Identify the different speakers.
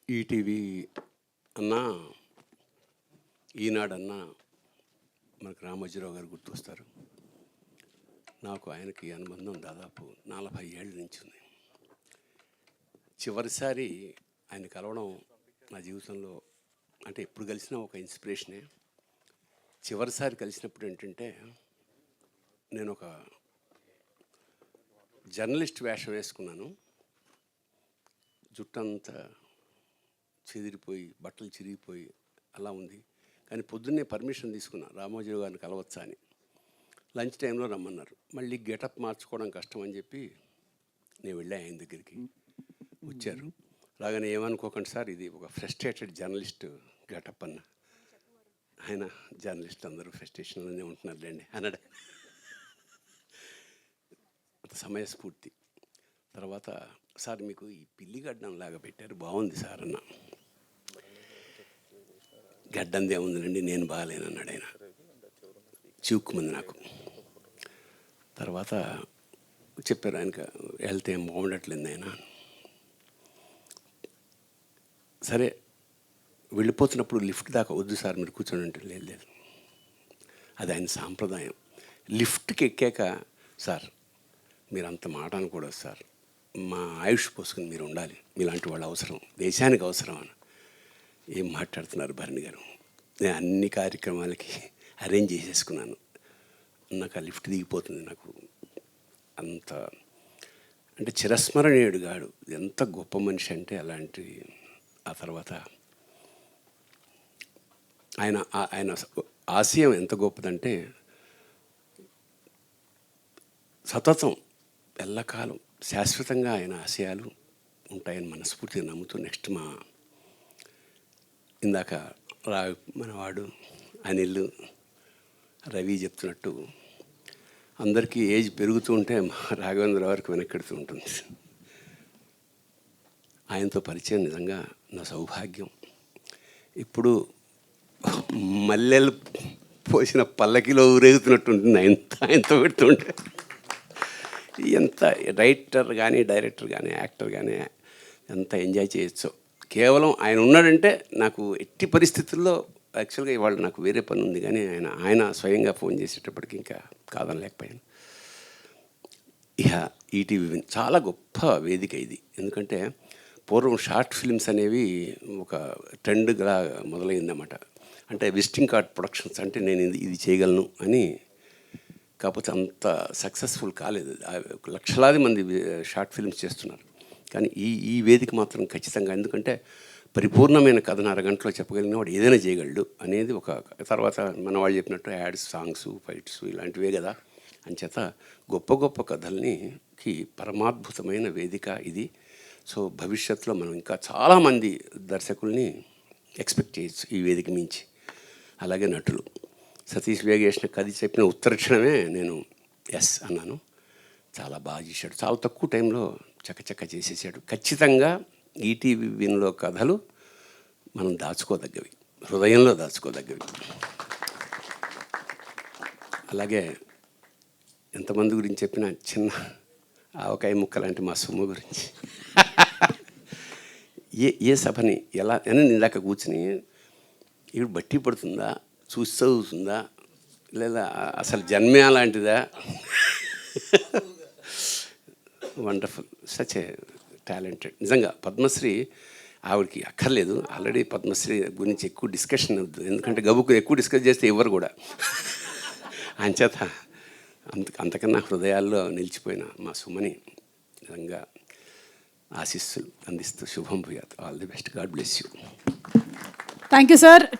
Speaker 1: ETV అన్నా, ఈనాడన్నా మనకు రామోజీరావు గారు గుర్తొస్తారు. నాకు ఆయనకి అనుబంధం దాదాపు 40 ఏళ్ళ నుంచి ఉంది. చివరిసారి ఆయన కలవడం నా జీవితంలో, అంటే ఎప్పుడు కలిసినా ఒక ఇన్స్పిరేషనే. చివరిసారి కలిసినప్పుడు ఏంటంటే, నేను ఒక జర్నలిస్ట్ వేషం వేసుకున్నాను. జుట్టంతా చెదిరిపోయి, బట్టలు చిరిగిపోయి అలా ఉంది. కానీ పొద్దున్నే పర్మిషన్ తీసుకున్నా, రామోజీరావు గారిని కలవచ్చా అని. లంచ్ టైంలో రమ్మన్నారు. మళ్ళీ గెటప్ మార్చుకోవడం కష్టం అని చెప్పి నేను వెళ్ళా ఆయన దగ్గరికి. వచ్చారు. రాగానే ఏమనుకోకండి సార్, ఇది ఒక ఫ్రస్ట్రేటెడ్ జర్నలిస్ట్ గెటప్ అన్న. ఆయన జర్నలిస్ట్ అందరూ ఫ్రస్ట్రేషన్లోనే ఉంటున్నారులేండి అన్నాడు. సమయస్ఫూర్తి. తర్వాత సార్ మీకు ఈ పిల్లి గడ్డం లాగా పెట్టారు, బాగుంది సార్ అన్న. గడ్డందే ఉందండి, నేను బాగాలేను అన్నాడు ఆయన. చిక్కుమంది నాకు. తర్వాత చెప్పారు ఆయనకు వెళ్తే ఏం బాగుండట్లేదు ఆయన. సరే వెళ్ళిపోతున్నప్పుడు లిఫ్ట్ దాకా వద్దు సార్ మీరు కూర్చొని అంటే, లేదు లేదు, అది ఆయన సాంప్రదాయం. లిఫ్ట్కి ఎక్కాక సార్ మీరు అంత మాట అనకూడదు సార్, మా ఆయుష్ పోసుకుని మీరు ఉండాలి, మీలాంటి వాళ్ళు అవసరం, దేశానికి అవసరం అని. ఏం మాట్లాడుతున్నారు భరణి గారు, నేను అన్ని కార్యక్రమాలకి అరేంజ్ చేసేసుకున్నాను. నాకు ఆ లిఫ్ట్ దిగిపోతుంది. నాకు అంత అంటే చిరస్మరణీయుడు గాడు, ఎంత గొప్ప మనిషి అంటే అలాంటి. ఆ తర్వాత ఆయన ఆశయం ఎంత గొప్పదంటే, సతతం ఎల్లకాలం శాశ్వతంగా ఆయన ఆశయాలు ఉంటాయని మనస్ఫూర్తిగా నమ్ముతూ, నెక్స్ట్ మా ఇందాక మనవాడు అనిల్, రవి చెప్తున్నట్టు అందరికీ ఏజ్ పెరుగుతూ ఉంటే రాఘవేంద్ర వరకు వెనక్కెడుతూ ఉంటుంది. ఆయనతో పరిచయం నిజంగా నా సౌభాగ్యం. ఇప్పుడు మల్లెలు పోసిన పల్లకిలో ఊరేగుతున్నట్టు ఉంటుంది ఆయనతో పెడుతుంటే. ఎంత రైటర్ కానీ, డైరెక్టర్ కానీ, యాక్టర్ కానీ ఎంత ఎంజాయ్ చేయొచ్చో. కేవలం ఆయన ఉన్నాడంటే నాకు ఎట్టి పరిస్థితుల్లో, యాక్చువల్గా ఇవాళ నాకు వేరే పని ఉంది కానీ ఆయన స్వయంగా ఫోన్ చేసేటప్పటికి ఇంకా కాదనలేకపోయాను. ఇక ఈటీవీ చాలా గొప్ప వేదిక ఇది. ఎందుకంటే పూర్వం షార్ట్ ఫిల్మ్స్ అనేవి ఒక ట్రెండ్గా మొదలైందన్నమాట. అంటే విజిటింగ్ కార్డ్ ప్రొడక్షన్స్, అంటే నేను ఇది చేయగలను అని. కాకపోతే అంత సక్సెస్ఫుల్ కాలేదు. లక్షలాది మంది షార్ట్ ఫిల్మ్స్ చేస్తున్నారు. కానీ ఈ వేదిక మాత్రం ఖచ్చితంగా, ఎందుకంటే పరిపూర్ణమైన కథను అరగంటలో చెప్పగలిగిన వాడు ఏదైనా చేయగలడు అనేది ఒక. తర్వాత మన వాళ్ళు చెప్పినట్టు యాడ్స్, సాంగ్స్, ఫైట్స్ ఇలాంటివే కదా. అంచేత గొప్ప గొప్ప కథల్నికి పరమాద్భుతమైన వేదిక ఇది. సో భవిష్యత్తులో మనం ఇంకా చాలామంది దర్శకుల్ని ఎక్స్పెక్ట్ చేయొచ్చు ఈ వేదిక మించి. అలాగే నటులు, సతీష్ వేగేష్ని కథ చెప్పిన ఉత్తరక్షణమే నేను ఎస్ అన్నాను. చాలా బాగా చేశాడు, చాలా తక్కువ టైంలో చకచక చేసేసాడు. ఖచ్చితంగా ఈటీవీ విన్లో కథలు మనం దాచుకోదగ్గవి, హృదయంలో దాచుకోదగ్గవి. అలాగే ఎంతమంది గురించి చెప్పిన చిన్న ఆవకాయ ముక్క లాంటి మా సొమ్ము గురించి ఏ సభని ఎలా అని ఇందాక కూర్చుని ఇవి బట్టి పడుతుందా, చూసి చదువుతుందా, లేదా అసలు జన్మే అలాంటిదా. Wonderful, such a talented. నిజంగా పద్మశ్రీ ఆవిడకి అక్కర్లేదు, ఆల్రెడీ పద్మశ్రీ గురించి ఎక్కువ డిస్కషన్ వద్దు, ఎందుకంటే గబుకు ఎక్కువ డిస్కస్ చేస్తే ఎవరు కూడా. అంచేత అంతకన్నా హృదయాల్లో నిలిచిపోయిన మా సుమని నిజంగా ఆశీస్సులు అందిస్తూ శుభం భూయాత్. All the best. God bless you.
Speaker 2: Thank you sir.